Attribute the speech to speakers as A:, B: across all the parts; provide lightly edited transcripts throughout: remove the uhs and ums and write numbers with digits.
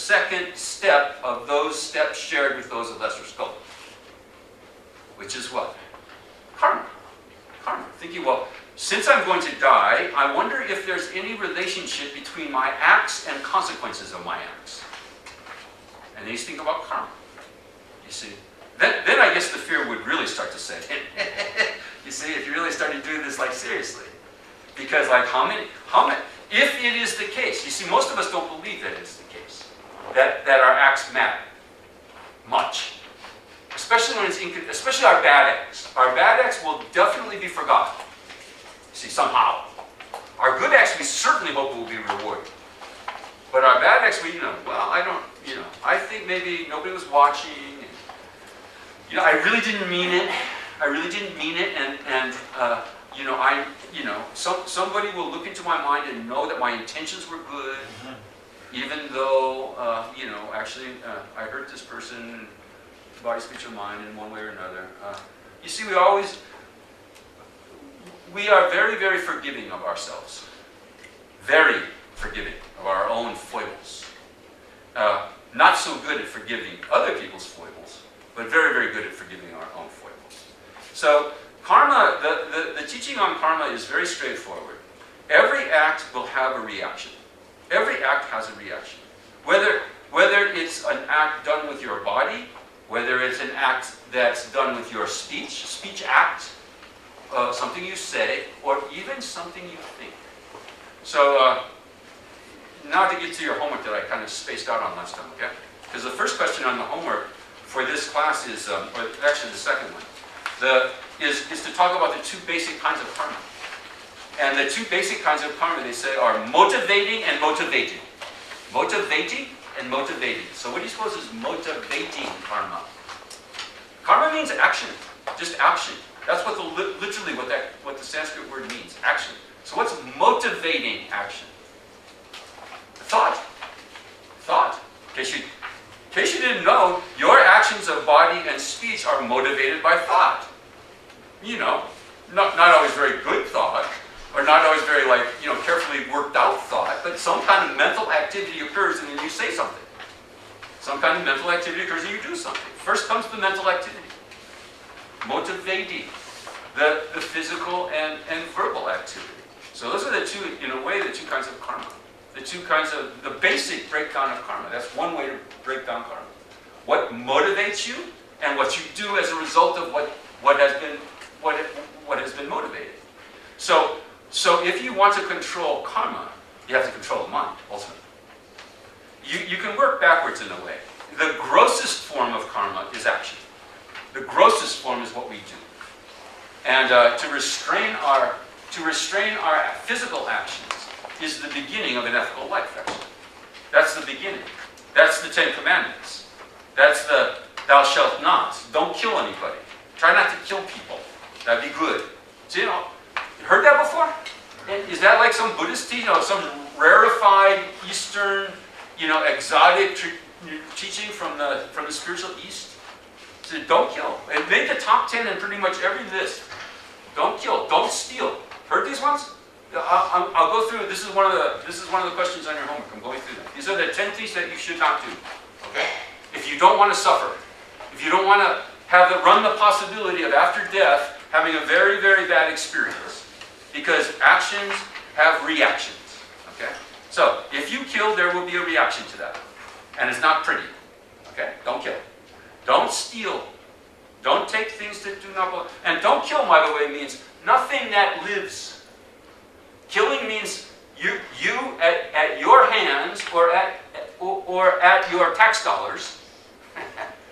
A: second step of those steps shared with those of lesser scope. Which is what? Karma. Karma. Thinking, well, since I'm going to die, I wonder if there's any relationship between my acts and consequences of my acts. And then you think about karma. You see? Then I guess the fear would really start to set in. You see, if you really started doing this like seriously. Because like how many, if it is the case, you see, most of us don't believe that it's the case. That our acts matter much. Especially when it's especially our bad acts. Our bad acts will definitely be forgotten. See, somehow. Our good acts we certainly hope will be rewarded. But our bad acts we, well, I don't, I think maybe nobody was watching. And, I really didn't mean it. I really didn't mean it, and somebody will look into my mind and know that my intentions were good, even though, actually I hurt this person, body, speech, or mind in one way or another. You see, we are very, very forgiving of ourselves. Very forgiving of our own foibles. Not so good at forgiving other people's foibles, but very, very good at forgiving our own foibles. So karma, the teaching on karma is very straightforward. Every act will have a reaction. Every act has a reaction. Whether it's an act done with your body, whether it's an act that's done with your speech act, something you say, or even something you think. So now to get to your homework that I kind of spaced out on last time, okay? Because the first question on the homework for this class is, or actually the second one, is to talk about the two basic kinds of karma. And the two basic kinds of karma, they say, are motivating and motivated. Motivating and motivated. So what do you suppose is motivating karma? Karma means action, just action. That's what literally what the Sanskrit word means, action. So what's motivating action? Thought. Thought. In case you didn't know, your actions of body and speech are motivated by thought. Not always very good thought, or not always very carefully worked out thought, but some kind of mental activity occurs and then you say something. Some kind of mental activity occurs and you do something. First comes the mental activity. Motivating. The physical and verbal activity. So those are the two, in a way, the two kinds of karma. The two kinds of, the basic breakdown of karma. That's one way to break down karma. What motivates you and what you do as a result of what has been motivated. So if you want to control karma, you have to control the mind, ultimately. You can work backwards in a way. The grossest form of karma is action. The grossest form is what we do. And to restrain our physical actions is the beginning of an ethical life, actually. That's the beginning. That's the Ten Commandments. That's the thou shalt not. Don't kill anybody. Try not to kill people. That'd be good. So, you heard that before? Is that like some Buddhist teaching, some rarefied Eastern, exotic teaching from the spiritual East? So don't kill. It made the top 10 in pretty much every list. Don't kill. Don't steal. Heard these ones? I'll go through. This is one of the questions on your homework. I'm going through them. These are the 10 things that you should not do. Okay? If you don't want to suffer, if you don't want to run the possibility of after death having a very, very bad experience, because actions have reactions. Okay? So if you kill, there will be a reaction to that, and it's not pretty. Okay? Don't kill. Don't steal. Don't take things that do not belong. And don't kill, by the way, means nothing that lives. Killing means you at your hands or at your tax dollars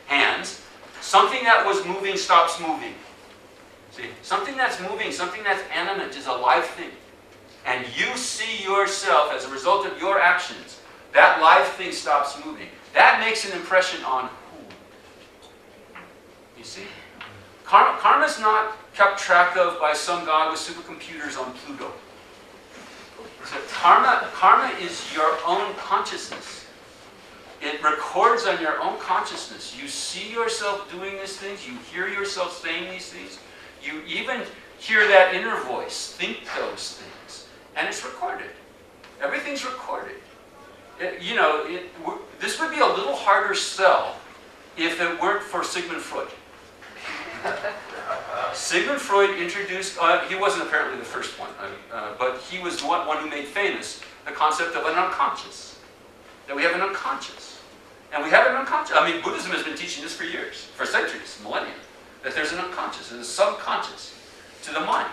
A: hands, something that was moving stops moving. See, something that's moving, something that's animate is a live thing. And you see yourself as a result of your actions. That live thing stops moving. That makes an impression on who? You see? Karma is not kept track of by some god with supercomputers on Pluto. So karma is your own consciousness. It records on your own consciousness. You see yourself doing these things. You hear yourself saying these things. You even hear that inner voice, think those things. And it's recorded. Everything's recorded. this would be a little harder sell if it weren't for Sigmund Freud. Sigmund Freud introduced, he wasn't apparently the first one, but he was the one who made famous the concept of an unconscious. That we have an unconscious. And we have an unconscious. I mean, Buddhism has been teaching this for years, for centuries, millennia, that there's an unconscious, there's a subconscious to the mind.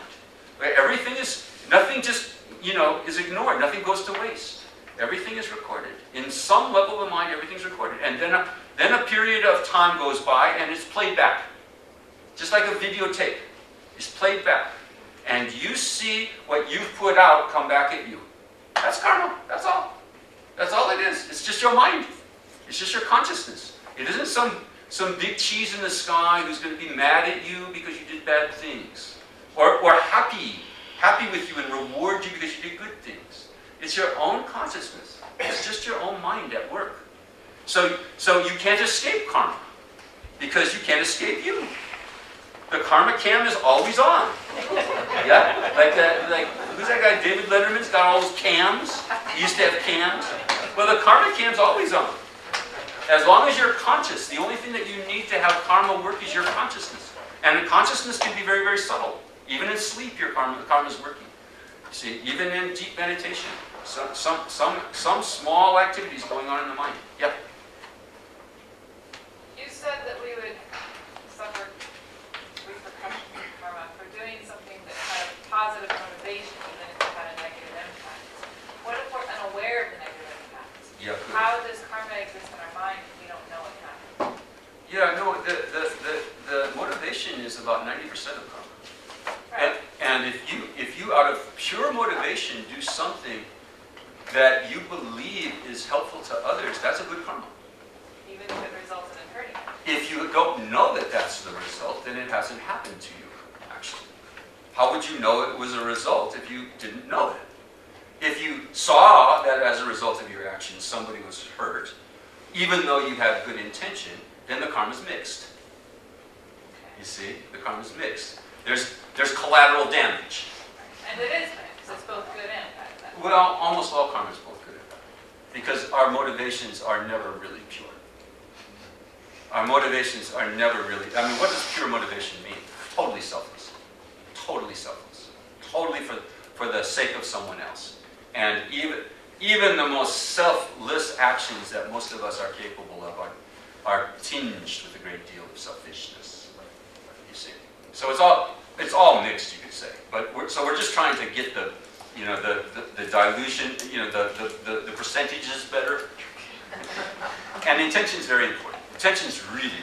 A: Where everything is, nothing just, is ignored, nothing goes to waste. Everything is recorded. In some level of the mind, everything's recorded. And then a period of time goes by and it's played back. Just like a videotape. It's played back. And you see what you've put out come back at you. That's karma. That's all. That's all it is. It's just your mind. It's just your consciousness. It isn't some big cheese in the sky who's going to be mad at you because you did bad things. Or happy with you and reward you because you did good things. It's your own consciousness. It's just your own mind at work. So you can't escape karma because you can't escape you. The karma cam is always on. Yeah? Like who's that guy? David Letterman's got all those cams. He used to have cams. Well, the karma cam's always on. As long as you're conscious, the only thing that you need to have karma work is your consciousness. And the consciousness can be very, very subtle. Even in sleep, the karma is working. You see, even in deep meditation, some small activities going on in the mind. Yep.
B: You said that we would suffer repercussions from karma for doing something that had a positive motivation, even if it had a negative impact. What if we're unaware of the negative impact?
A: Yeah.
B: How does karma exist in our mind if we don't know it happened?
A: Yeah, no, the motivation is about 90% of karma.
B: Right.
A: And if you out of pure motivation do something that you believe is helpful to others, that's a good karma.
B: Even if it resulted in hurting them.
A: If you don't know that that's the result, then it hasn't happened to you, actually. How would you know it was a result if you didn't know it? If you saw that as a result of your actions somebody was hurt, even though you had good intention, then the karma's mixed. You see, the karma's mixed. There's collateral damage.
B: And it is mixed. It's both good and bad.
A: Well, almost all karma is both good and bad. Because our motivations are never really pure. Our motivations are never really, what does pure motivation mean? Totally selfless. Totally selfless. Totally for the sake of someone else. And even the most selfless actions that most of us are capable of are tinged with a great deal of selfishness. You see. So it's all mixed, you could say. But we're just trying to get the dilution, the percentages better. And intention is very important. Intention is really, really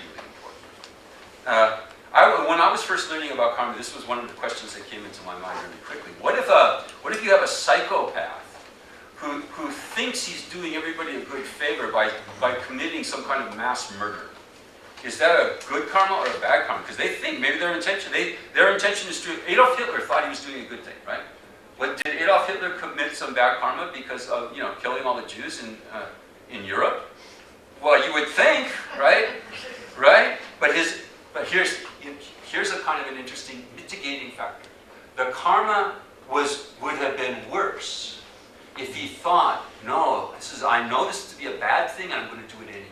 A: important. When I was first learning about karma, this was one of the questions that came into my mind really quickly. What if you have a psychopath who thinks he's doing everybody a good favor by committing some kind of mass murder? Is that a good karma or a bad karma? Because they think maybe their intention is to. Adolf Hitler thought he was doing a good thing, right? Did Adolf Hitler commit some bad karma because of killing all the Jews in Europe? Well, you would think, right? Right? But here's a kind of an interesting mitigating factor. The karma would have been worse if he thought, no, I know this is to be a bad thing, and I'm going to do it anyway.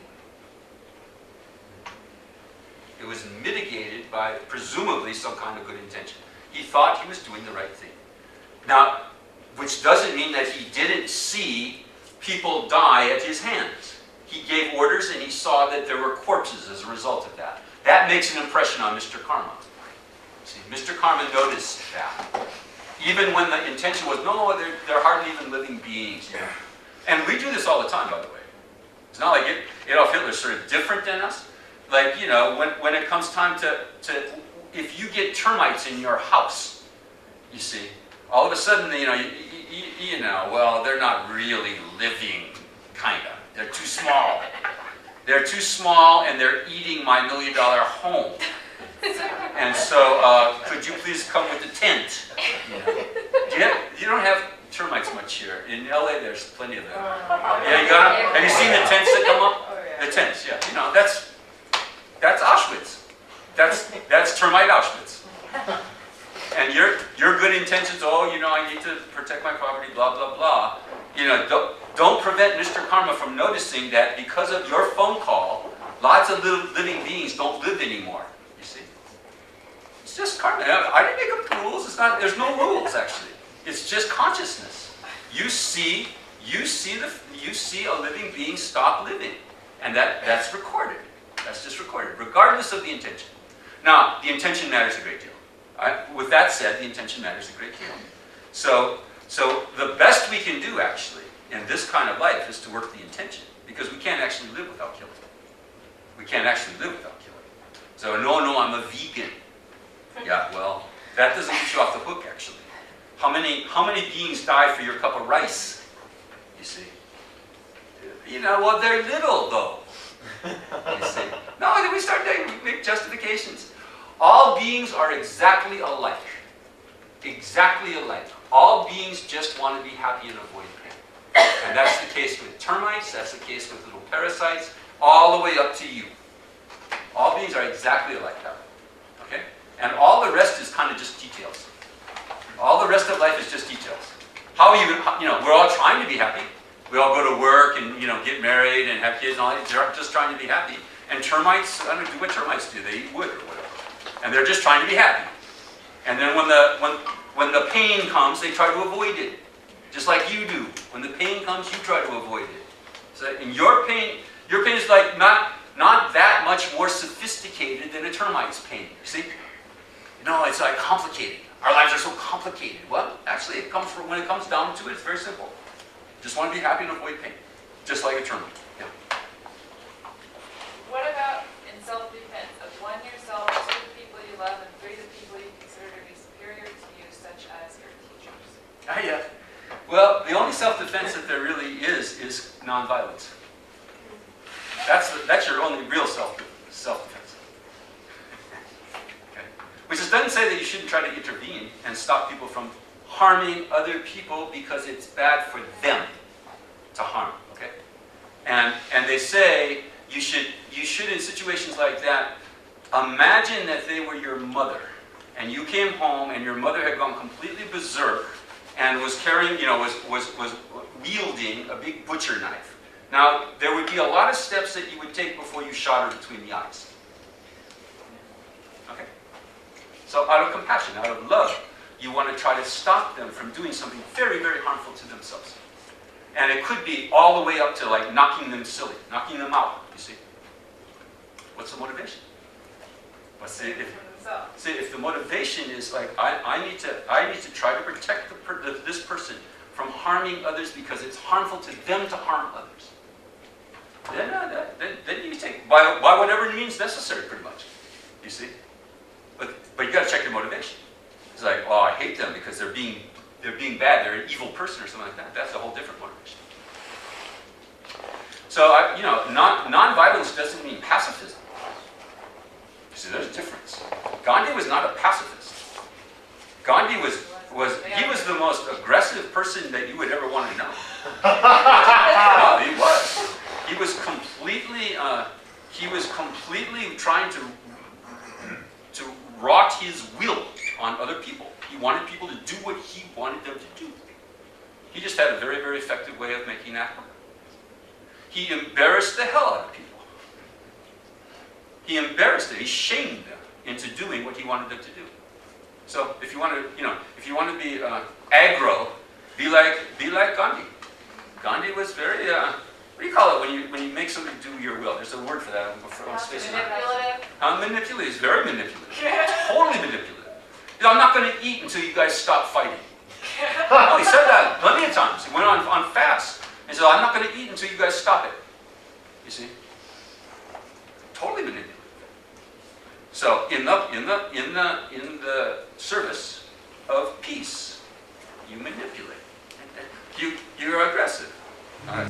A: It was mitigated by presumably some kind of good intention. He thought he was doing the right thing. Now, which doesn't mean that he didn't see people die at his hands. He gave orders and he saw that there were corpses as a result of that. That makes an impression on Mr. Karma. See, Mr. Karma noticed that. Even when the intention was, no, they're hardly even living beings. Yeah. And we do this all the time, by the way. It's not like Adolf Hitler's sort of different than us. Like, when it comes time to if you get termites in your house, you see, all of a sudden, well, they're not really living, kind of. They're too small. They're too small, and they're eating my $1 million home. And so, could you please come with the tent? You don't have termites much here. In LA, there's plenty of them. Yeah, you got them? Have you seen the tents that come up? The tents, yeah. That's Auschwitz. That's termite Auschwitz. And your good intentions, I need to protect my property, blah, blah, blah. don't prevent Mr. Karma from noticing that because of your phone call, lots of living beings don't live anymore. You see? It's just karma. I didn't make up the rules. It's not. There's no rules actually. It's just consciousness. You see a living being stop living, and that's recorded. That's just recorded, regardless of the intention. Now, the intention matters a great deal. With that said, the intention matters a great deal. So the best we can do actually in this kind of life is to work the intention, because we can't actually live without killing. We can't actually live without killing. So no, I'm a vegan. Yeah, well, that doesn't get you off the hook actually. How many beings die for your cup of rice? You see? Well, they're little though. You see? No, then we start to make justifications. All beings are exactly alike. Exactly alike. All beings just want to be happy and avoid pain. And that's the case with termites, that's the case with little parasites, all the way up to you. All beings are exactly alike that way. Okay? And all the rest is kind of just details. All the rest of life is just details. How we're all trying to be happy. We all go to work and get married and have kids and all that. They're just trying to be happy. And termites, I don't know what termites do. They eat wood or whatever. And they're just trying to be happy. And then when the pain comes, they try to avoid it. Just like you do. When the pain comes, you try to avoid it. So in your pain is like not that much more sophisticated than a termite's pain. You see? No, it's like complicated. Our lives are so complicated. Well, actually, when it comes down to it, it's very simple. Just want to be happy and avoid pain. Just like a termite. Yeah.
B: What about in self-defense of 1, yourself, 2, the people you love, and 3, the people you consider to be superior to you, such as your teachers?
A: Yeah. Well, the only self-defense that there really is nonviolence. That's your only real self-defense. Okay. Which doesn't say that you shouldn't try to intervene and stop people from harming other people because it's bad for them to harm. Okay. And they say you should in situations like that imagine that they were your mother and you came home and your mother had gone completely berserk and was carrying, was wielding a big butcher knife. Now, there would be a lot of steps that you would take before you shot her between the eyes. Okay? So out of compassion, out of love, you want to try to stop them from doing something very, very harmful to themselves. And it could be all the way up to like knocking them silly, knocking them out, you see. What's the motivation? If the motivation is like, I need to try to protect this person from harming others because it's harmful to them to harm others, then you take by whatever means necessary, pretty much. You see, but you got to check your motivation. It's like, oh, I hate them because they're being bad. They're an evil person or something like that. That's a whole different motivation. So non-violence doesn't mean pacifism. See, there's a difference. Gandhi was not a pacifist. Gandhi was the most aggressive person that you would ever want to know. No, he was. He was completely trying to wrought his will on other people. He wanted people to do what he wanted them to do. He just had a very, very effective way of making that happen. He embarrassed the hell out of people. He embarrassed them. He shamed them into doing what he wanted them to do. So if you want to, be aggro, be like Gandhi. Gandhi was very, what do you call it when you make somebody do your will? There's a word for that. Manipulative. Manipulative. He's very manipulative. Totally manipulative. I'm not going to eat until you guys stop fighting. No, he said that plenty of times. He went on fast and said, I'm not going to eat until you guys stop it. You see? Totally manipulative. So in the service of peace, you manipulate. You're aggressive. All right.